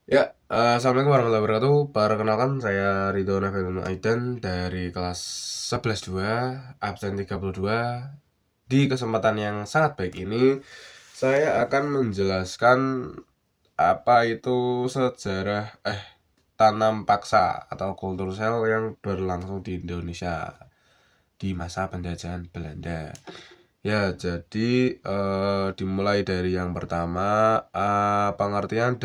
Ya, assalamualaikum warahmatullahi wabarakatuh. Perkenalkan saya Ridho Nafiul Aidan dari kelas 11-2, absen 32. Di kesempatan yang sangat baik ini, saya akan menjelaskan apa itu sejarah tanam paksa atau kultur sel yang berlangsung di Indonesia di masa penjajahan Belanda. Ya, jadi dimulai dari yang pertama, pengertian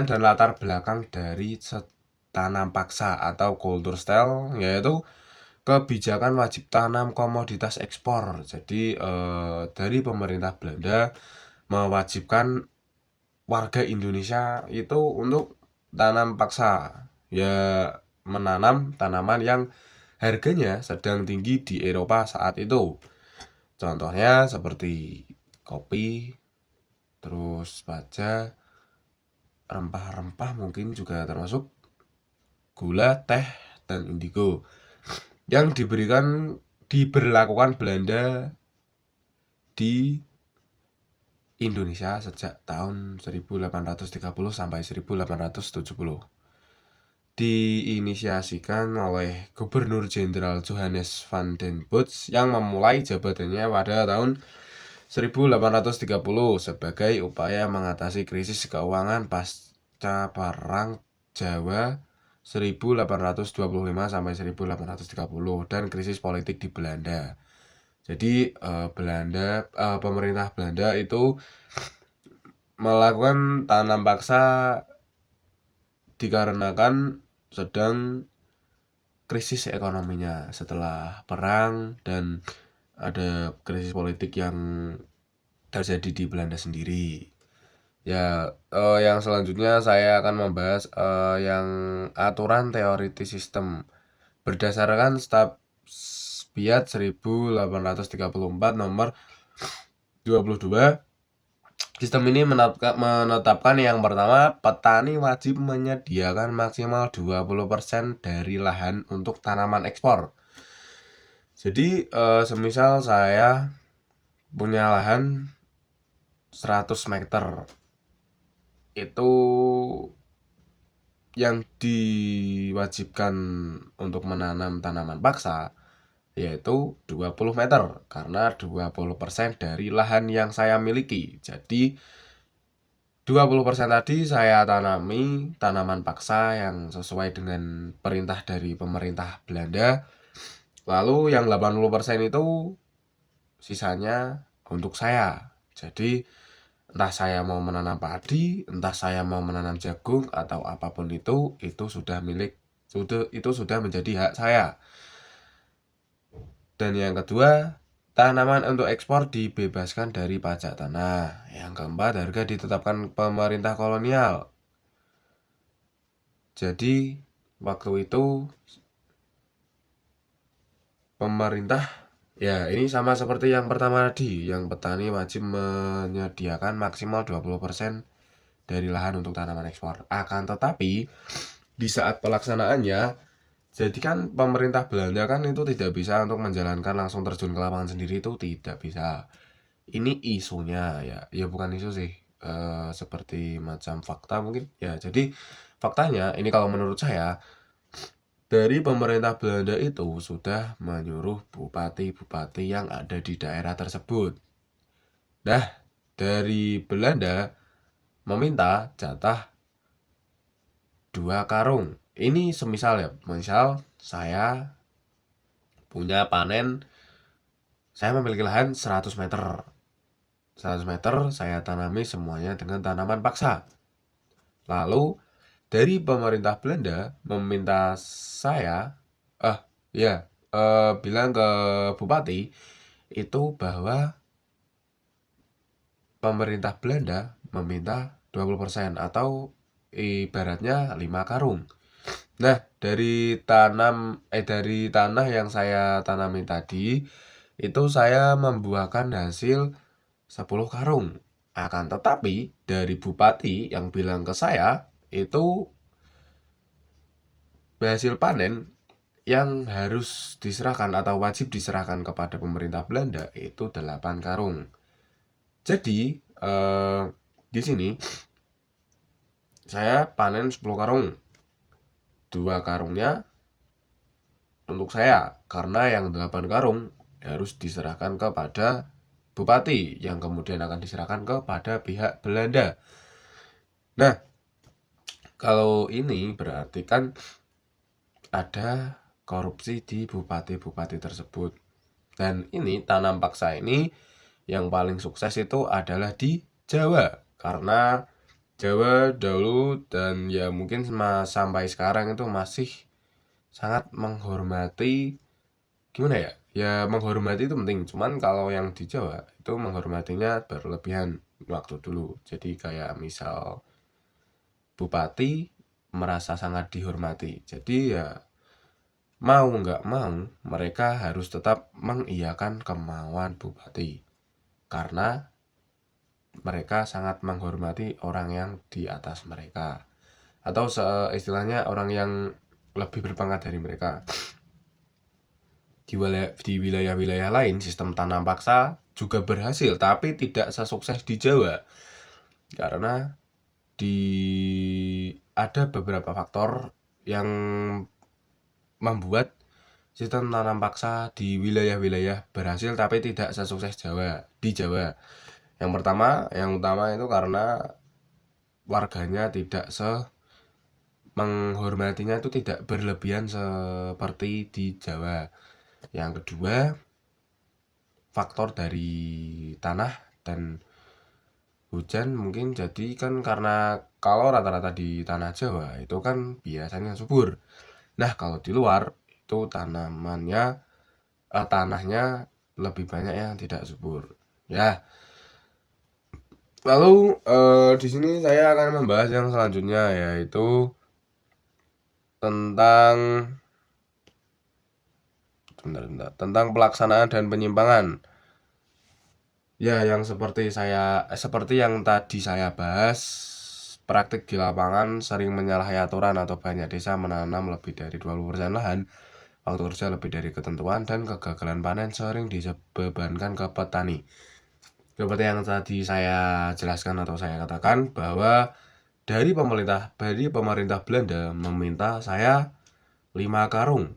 dan latar belakang dari tanam paksa atau kultur style, yaitu kebijakan wajib tanam komoditas ekspor. Jadi dari pemerintah Belanda mewajibkan warga Indonesia itu untuk tanam paksa, ya, menanam tanaman yang harganya sedang tinggi di Eropa saat itu. Contohnya seperti kopi, terus baja, rempah-rempah mungkin juga termasuk, gula, teh, dan indigo yang diberlakukan Belanda di Indonesia sejak tahun 1830 sampai 1870. Diinisiasikan oleh Gubernur Jenderal Johannes van den Bosch yang memulai jabatannya pada tahun 1830 sebagai upaya mengatasi krisis keuangan pasca Perang Jawa 1825 sampai 1830 dan krisis politik di Belanda. Jadi pemerintah Belanda itu melakukan tanam paksa dikarenakan sedang krisis ekonominya setelah perang dan ada krisis politik yang terjadi di Belanda sendiri. Ya, yang selanjutnya saya akan membahas yang aturan teoritis sistem berdasarkan Biat 1834 nomor 22. Sistem ini menetapkan yang pertama, petani wajib menyediakan maksimal 20% dari lahan untuk tanaman ekspor. Jadi semisal saya punya lahan 100 meter, itu yang diwajibkan untuk menanam tanaman paksa yaitu 20 meter, karena 20% dari lahan yang saya miliki. Jadi 20% tadi saya tanami tanaman paksa yang sesuai dengan perintah dari pemerintah Belanda. Lalu yang 80% itu sisanya untuk saya. Jadi entah saya mau menanam padi, entah saya mau menanam jagung atau apapun itu sudah menjadi hak saya. Dan yang kedua, tanaman untuk ekspor dibebaskan dari pajak tanah. Yang keempat, harga ditetapkan pemerintah kolonial. Jadi waktu itu pemerintah, ya ini sama seperti yang pertama tadi, yang petani wajib menyediakan maksimal 20% dari lahan untuk tanaman ekspor. Akan tetapi di saat pelaksanaannya, jadi kan pemerintah Belanda kan itu tidak bisa untuk menjalankan langsung terjun ke lapangan sendiri, itu tidak bisa. Ini isunya, ya bukan isu sih, seperti macam fakta mungkin. Ya, jadi faktanya ini kalau menurut saya, dari pemerintah Belanda itu sudah menyuruh bupati-bupati yang ada di daerah tersebut. Nah, dari Belanda meminta jatah 2 karung. Ini misal saya punya panen, saya memiliki lahan 100 meter. 100 meter saya tanami semuanya dengan tanaman paksa. Lalu dari pemerintah Belanda meminta saya bilang ke bupati itu bahwa pemerintah Belanda meminta 20% atau ibaratnya 5 karung. Nah, dari tanah yang saya tanami tadi, itu saya membuahkan hasil 10 karung. Akan tetapi, dari bupati yang bilang ke saya, itu hasil panen yang harus diserahkan atau wajib diserahkan kepada pemerintah Belanda itu 8 karung. Jadi, di sini saya panen 10 karung. 2 karungnya untuk saya, karena yang 8 karung harus diserahkan kepada bupati yang kemudian akan diserahkan kepada pihak Belanda. Nah, kalau ini berarti kan ada korupsi di bupati-bupati tersebut. Dan ini tanam paksa ini yang paling sukses itu adalah di Jawa. Karena Jawa dahulu dan ya mungkin sampai sekarang itu masih sangat menghormati, gimana ya? Ya menghormati itu penting, cuman kalau yang di Jawa itu menghormatinya berlebihan waktu dulu. Jadi kayak misal bupati merasa sangat dihormati. Jadi ya mau nggak mau mereka harus tetap mengiyakan kemauan bupati. Karena mereka sangat menghormati orang yang di atas mereka. Atau istilahnya orang yang lebih berpangkat dari mereka. Di wilayah-wilayah lain sistem tanam paksa juga berhasil, tapi tidak sesukses di Jawa. Karena ada beberapa faktor yang membuat sistem tanam paksa di wilayah-wilayah berhasil tapi tidak sesukses di Jawa. Yang utama itu karena warganya tidak menghormatinya itu tidak berlebihan seperti di Jawa. Yang kedua, faktor dari tanah dan hujan mungkin jadi kan karena kalau rata-rata di tanah Jawa itu kan biasanya subur. Nah, kalau di luar itu tanahnya lebih banyak yang tidak subur. Ya. Lalu di sini saya akan membahas yang selanjutnya yaitu tentang pelaksanaan dan penyimpangan. Ya, yang seperti yang tadi saya bahas, praktik di lapangan sering menyalahi aturan atau banyak desa menanam lebih dari 20% lahan, waktu kerja lebih dari ketentuan, dan kegagalan panen sering dibebankan ke petani. Seperti yang tadi saya jelaskan atau saya katakan bahwa dari pemerintah Belanda meminta saya 5 karung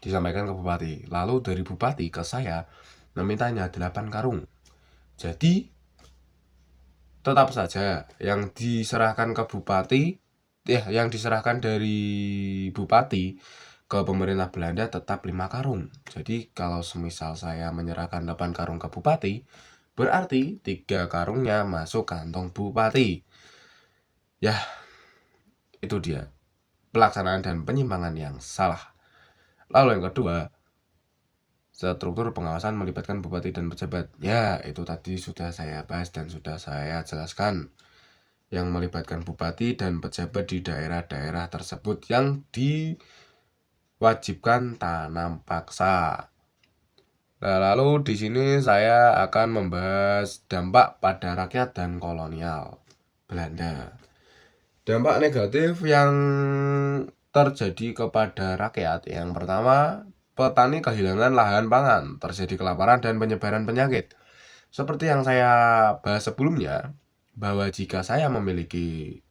disampaikan ke bupati. Lalu dari bupati ke saya memintanya 8 karung. Jadi tetap saja yang diserahkan ke bupati, yang diserahkan dari bupati ke pemerintah Belanda tetap 5 karung. Jadi kalau semisal saya menyerahkan 8 karung ke bupati, berarti 3 karungnya masuk kantong bupati. Ya, itu dia pelaksanaan dan penyimpangan yang salah. Lalu yang kedua, struktur pengawasan melibatkan bupati dan pejabat. Ya, itu tadi sudah saya bahas dan sudah saya jelaskan. Yang melibatkan bupati dan pejabat di daerah-daerah tersebut yang diwajibkan tanam paksa. Nah, lalu di sini saya akan membahas dampak pada rakyat dan kolonial Belanda. Dampak negatif yang terjadi kepada rakyat. Yang pertama, petani kehilangan lahan pangan, terjadi kelaparan dan penyebaran penyakit. Seperti yang saya bahas sebelumnya, bahwa jika saya memiliki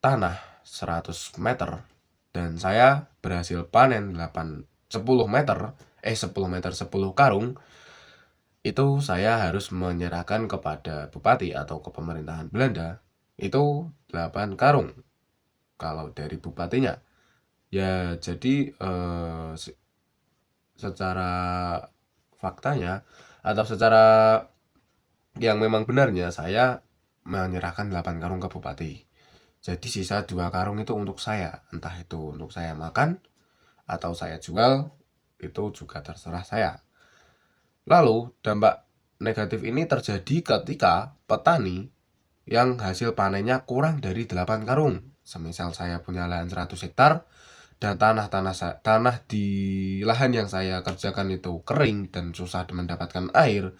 tanah 100 meter dan saya berhasil panen 10 meter 10 karung, itu saya harus menyerahkan kepada bupati atau ke pemerintahan Belanda itu 8 karung kalau dari bupatinya. Ya, jadi secara faktanya atau secara yang memang benarnya saya menyerahkan 8 karung ke bupati. Jadi sisa 2 karung itu untuk saya, entah itu untuk saya makan atau saya jual, itu juga terserah saya. Lalu dampak negatif ini terjadi ketika petani yang hasil panennya kurang dari 8 karung. Semisal saya punya lahan 100 hektar dan tanah di lahan yang saya kerjakan itu kering dan susah mendapatkan air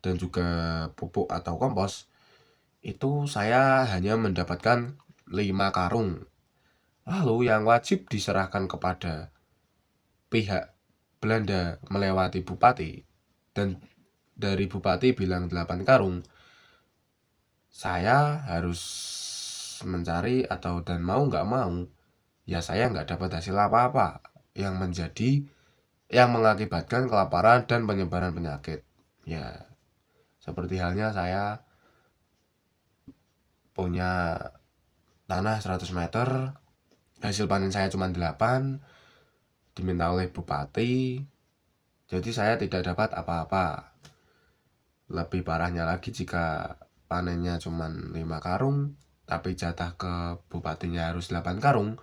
dan juga pupuk atau kompos, itu saya hanya mendapatkan 5 karung. Lalu yang wajib diserahkan kepada pihak Belanda melewati bupati, dan dari bupati bilang 8 karung, saya harus mencari atau dan mau nggak mau, ya saya nggak dapat hasil apa-apa yang mengakibatkan kelaparan dan penyebaran penyakit. Ya, seperti halnya saya punya tanah 100 meter, hasil panen saya cuma 8, diminta oleh bupati, jadi saya tidak dapat apa-apa. Lebih parahnya lagi jika panennya cuma 5 karung, tapi jatah ke bupatinya harus 8 karung,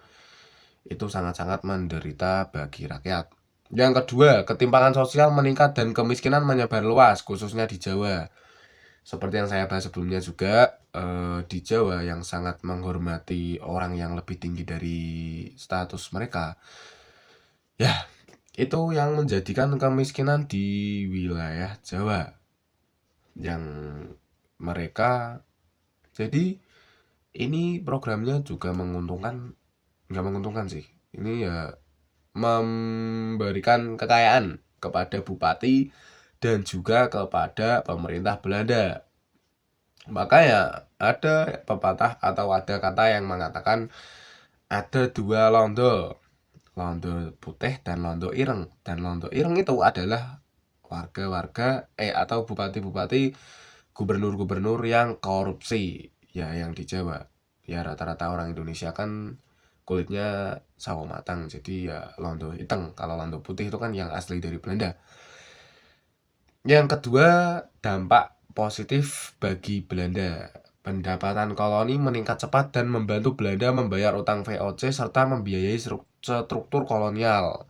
itu sangat-sangat menderita bagi rakyat. Yang kedua, ketimpangan sosial meningkat dan kemiskinan menyebar luas, khususnya di Jawa. Seperti yang saya bahas sebelumnya juga, di Jawa yang sangat menghormati orang yang lebih tinggi dari status mereka, ya itu yang menjadikan kemiskinan di wilayah Jawa, yang mereka, jadi ini programnya juga menguntungkan, nggak menguntungkan sih, ini ya memberikan kekayaan kepada bupati dan juga kepada pemerintah Belanda. Makanya ada pepatah atau ada kata yang mengatakan ada 2 londo, londo putih dan londo ireng. Dan londo ireng itu adalah warga-warga atau bupati-bupati, gubernur-gubernur yang korupsi, ya yang di Jawa. Ya rata-rata orang Indonesia kan kulitnya sawo matang, jadi ya londo hitam. Kalau londo putih itu kan yang asli dari Belanda. Yang kedua, dampak positif bagi Belanda. Pendapatan koloni meningkat cepat dan membantu Belanda membayar utang VOC serta membiayai struktur kolonial.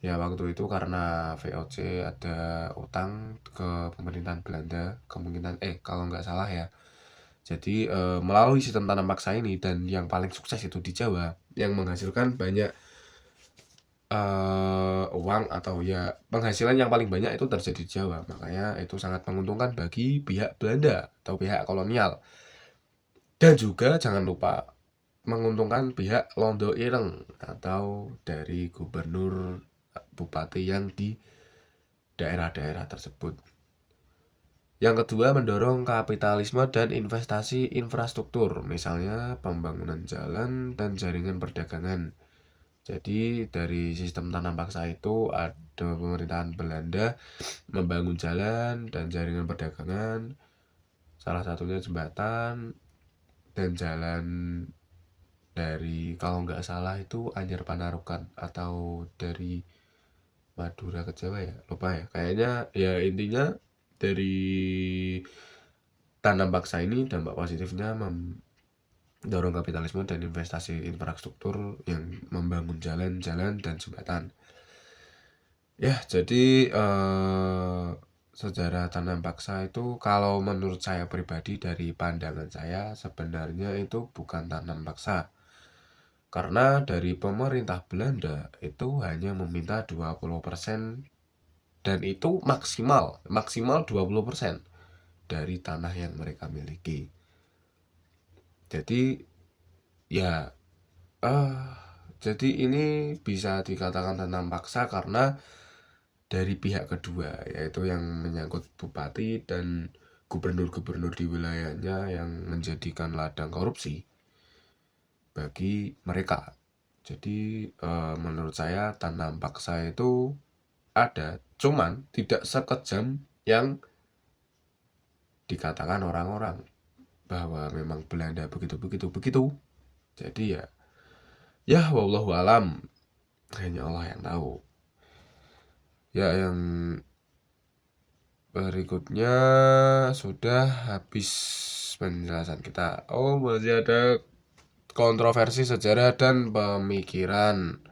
Ya waktu itu karena VOC ada utang ke pemerintahan Belanda, kemungkinan kalau nggak salah ya. Jadi melalui sistem tanam paksa ini, dan yang paling sukses itu di Jawa, yang menghasilkan banyak uang atau ya penghasilan yang paling banyak itu terjadi di Jawa. Makanya itu sangat menguntungkan bagi pihak Belanda atau pihak kolonial. Dan juga jangan lupa menguntungkan pihak Londo Ireng atau dari gubernur, bupati yang di daerah-daerah tersebut. Yang kedua, mendorong kapitalisme dan investasi infrastruktur, misalnya pembangunan jalan dan jaringan perdagangan. Jadi dari sistem tanam paksa itu ada pemerintahan Belanda membangun jalan dan jaringan perdagangan, salah satunya jembatan dan jalan dari, kalau nggak salah itu Anyar Panarukan atau dari Madura ke Jawa ya, lupa ya. Kayaknya ya intinya dari tanam paksa ini dampak positifnya mendorong kapitalisme dan investasi infrastruktur yang membangun jalan-jalan dan jembatan. Ya, jadi sejarah tanam paksa itu kalau menurut saya pribadi, dari pandangan saya, sebenarnya itu bukan tanam paksa. Karena dari pemerintah Belanda itu hanya meminta 20%, dan itu maksimal 20% dari tanah yang mereka miliki. Jadi ya jadi ini bisa dikatakan tanam paksa karena dari pihak kedua, yaitu yang menyangkut bupati dan gubernur-gubernur di wilayahnya yang menjadikan ladang korupsi bagi mereka. Jadi menurut saya tanam paksa itu ada, cuman tidak sekejam yang dikatakan orang-orang bahwa memang Belanda begitu. Jadi ya wallahu alam, hanya Allah yang tahu. Ya, yang berikutnya sudah habis penjelasan kita. Oh, masih ada kontroversi sejarah dan pemikiran.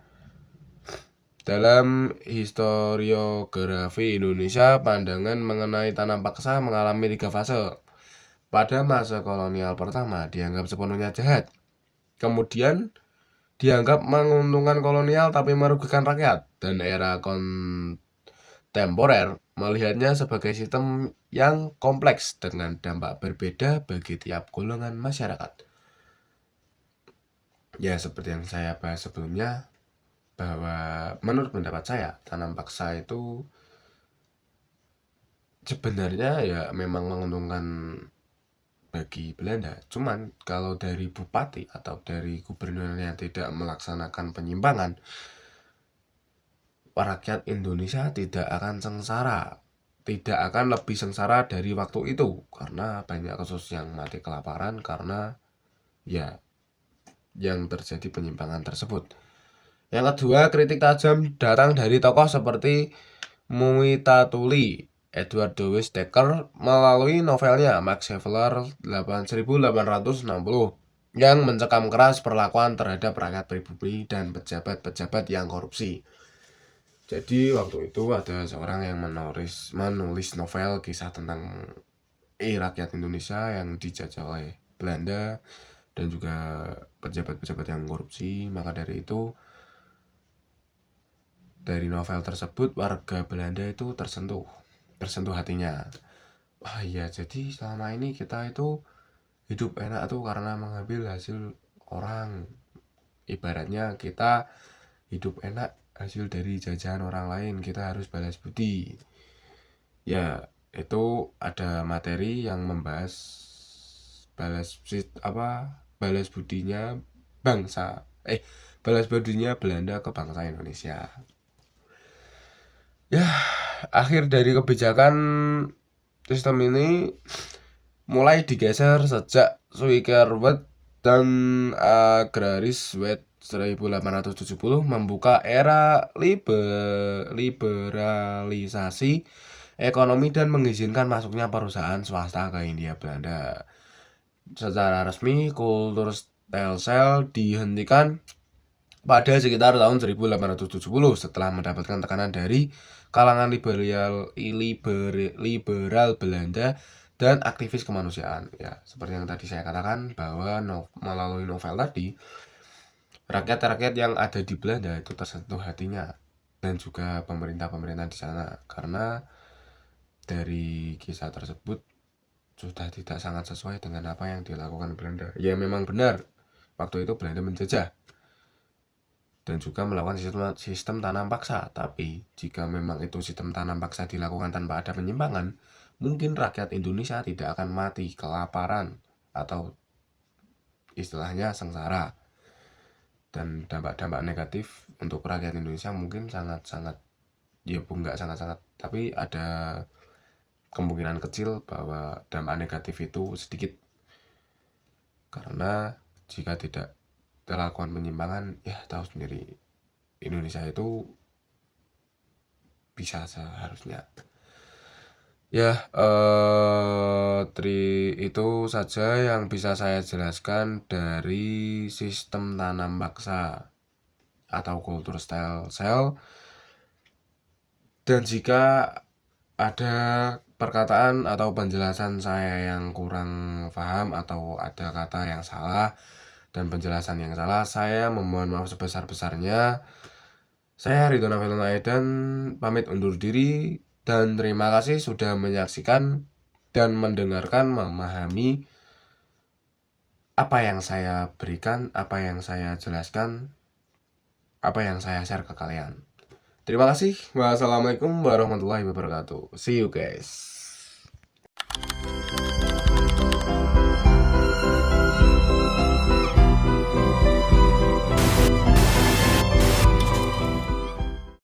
Dalam historiografi Indonesia, pandangan mengenai tanam paksa mengalami 3 fase. Pada masa kolonial pertama dianggap sepenuhnya jahat. Kemudian dianggap menguntungkan kolonial tapi merugikan rakyat. Dan era kontemporer melihatnya sebagai sistem yang kompleks dengan dampak berbeda bagi tiap golongan masyarakat. Ya, seperti yang saya bahas sebelumnya, bahwa menurut pendapat saya tanam paksa itu sebenarnya ya memang menguntungkan bagi Belanda. Cuman kalau dari bupati atau dari gubernur yang tidak melaksanakan penyimpangan, rakyat Indonesia tidak akan sengsara, tidak akan lebih sengsara dari waktu itu, karena banyak kasus yang mati kelaparan karena ya yang terjadi penyimpangan tersebut. Yang kedua, kritik tajam datang dari tokoh seperti Muitatuli, Edward Dewis Dekker melalui novelnya Max Havelaar 1860 yang mencekam keras perlakuan terhadap rakyat pribumi dan pejabat-pejabat yang korupsi. Jadi waktu itu ada seorang yang menulis novel kisah tentang rakyat Indonesia yang dijajah oleh Belanda dan juga pejabat-pejabat yang korupsi. Maka dari itu, dari novel tersebut warga Belanda itu tersentuh hatinya. Wah iya, jadi selama ini kita itu hidup enak tuh karena mengambil hasil orang. Ibaratnya kita hidup enak hasil dari jajahan orang lain, kita harus balas budi. Ya, itu ada materi yang membahas balas budinya balas budinya Belanda ke bangsa Indonesia. Ya, akhir dari kebijakan sistem ini mulai digeser sejak Suikerwet dan Agraris Wet 1870 membuka era liberalisasi ekonomi dan mengizinkan masuknya perusahaan swasta ke Hindia Belanda. Secara resmi, kultur Telcel dihentikan pada sekitar tahun 1870 setelah mendapatkan tekanan dari kalangan liberal Belanda dan aktivis kemanusiaan. Ya, seperti yang tadi saya katakan bahwa melalui novel tadi, rakyat-rakyat yang ada di Belanda itu tersentuh hatinya dan juga pemerintah-pemerintah di sana, karena dari kisah tersebut sudah tidak sangat sesuai dengan apa yang dilakukan Belanda. Ya memang benar, waktu itu Belanda menjajah dan juga melakukan sistem tanam paksa. Tapi jika memang itu sistem tanam paksa dilakukan tanpa ada penyimpangan, mungkin rakyat Indonesia tidak akan mati kelaparan atau istilahnya sengsara. Dan dampak-dampak negatif untuk rakyat Indonesia mungkin sangat-sangat, ya enggak sangat-sangat, tapi ada kemungkinan kecil bahwa dampak negatif itu sedikit. Karena jika tidak dilakukan penyimpangan, ya tahu sendiri, Indonesia itu bisa seharusnya. Ya, itu saja yang bisa saya jelaskan dari sistem tanam paksa atau kultur Telcel. Dan jika ada perkataan atau penjelasan saya yang kurang paham atau ada kata yang salah dan penjelasan yang salah, saya memohon maaf sebesar-besarnya. Saya Ridwan Afilun Aidan pamit undur diri dan terima kasih sudah menyaksikan dan mendengarkan, memahami apa yang saya berikan, apa yang saya jelaskan, apa yang saya share ke kalian. Terima kasih. Wassalamualaikum warahmatullahi wabarakatuh. See you guys.